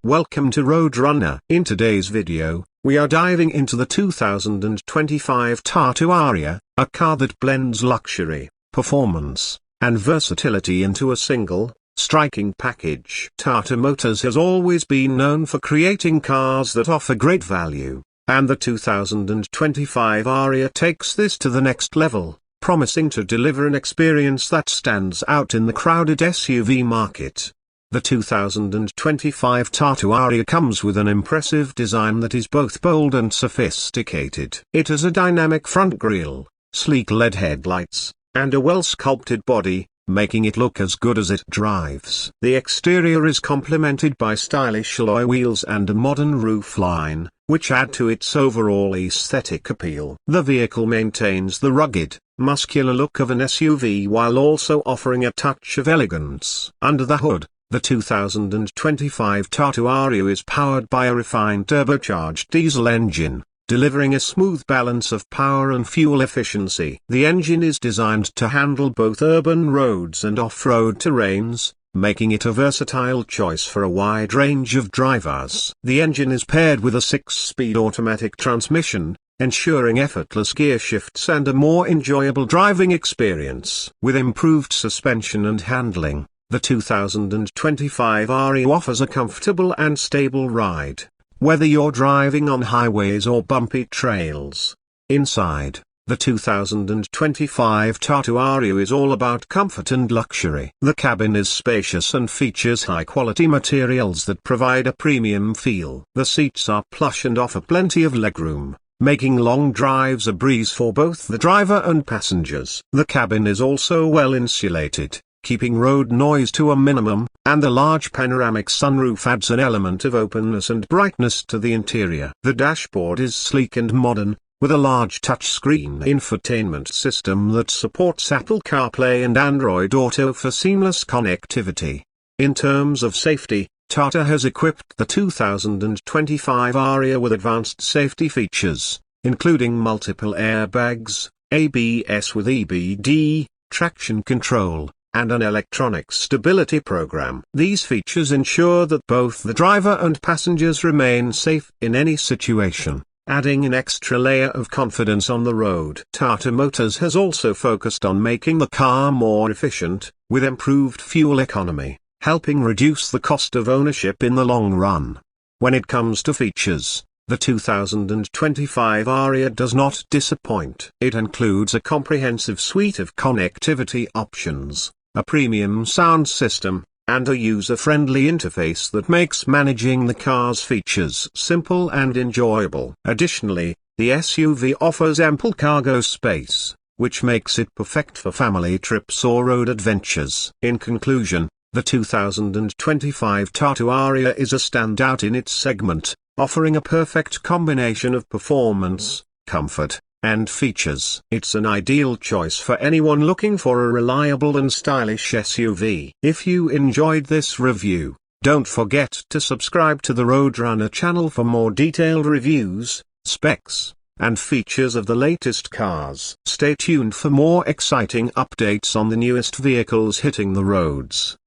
Welcome to Roadrunner. In today's video, we are diving into the 2025 Tata Aria, a car that blends luxury, performance, and versatility into a single, striking package. Tata Motors has always been known for creating cars that offer great value, and the 2025 Aria takes this to the next level, promising to deliver an experience that stands out in the crowded SUV market. The 2025 Tata Aria comes with an impressive design that is both bold and sophisticated. It has a dynamic front grille, sleek LED headlights, and a well-sculpted body, making it look as good as it drives. The exterior is complemented by stylish alloy wheels and a modern roofline, which add to its overall aesthetic appeal. The vehicle maintains the rugged, muscular look of an SUV while also offering a touch of elegance. Under the hood, the 2025 Tata Aria is powered by a refined turbocharged diesel engine, delivering a smooth balance of power and fuel efficiency. The engine is designed to handle both urban roads and off-road terrains, making it a versatile choice for a wide range of drivers. The engine is paired with a 6-speed automatic transmission, ensuring effortless gear shifts and a more enjoyable driving experience. With improved suspension and handling, the 2025 Aria offers a comfortable and stable ride, whether you're driving on highways or bumpy trails. Inside, the 2025 Tata Aria is all about comfort and luxury. The cabin is spacious and features high-quality materials that provide a premium feel. The seats are plush and offer plenty of legroom, making long drives a breeze for both the driver and passengers. The cabin is also well insulated, keeping road noise to a minimum, and the large panoramic sunroof adds an element of openness and brightness to the interior. The dashboard is sleek and modern, with a large touchscreen infotainment system that supports Apple CarPlay and Android Auto for seamless connectivity. In terms of safety, Tata has equipped the 2025 Aria with advanced safety features, including multiple airbags, ABS with EBD, traction control, and an electronic stability program. These features ensure that both the driver and passengers remain safe in any situation, adding an extra layer of confidence on the road. Tata Motors has also focused on making the car more efficient, with improved fuel economy, helping reduce the cost of ownership in the long run. When it comes to features, the 2025 Aria does not disappoint. It includes a comprehensive suite of connectivity options, a premium sound system, and a user-friendly interface that makes managing the car's features simple and enjoyable. Additionally, the SUV offers ample cargo space, which makes it perfect for family trips or road adventures. In conclusion, the 2025 Tata Aria is a standout in its segment, offering a perfect combination of performance, comfort, and features. It's an ideal choice for anyone looking for a reliable and stylish SUV. If you enjoyed this review, don't forget to subscribe to the Roadrunner channel for more detailed reviews, specs, and features of the latest cars. Stay tuned for more exciting updates on the newest vehicles hitting the roads.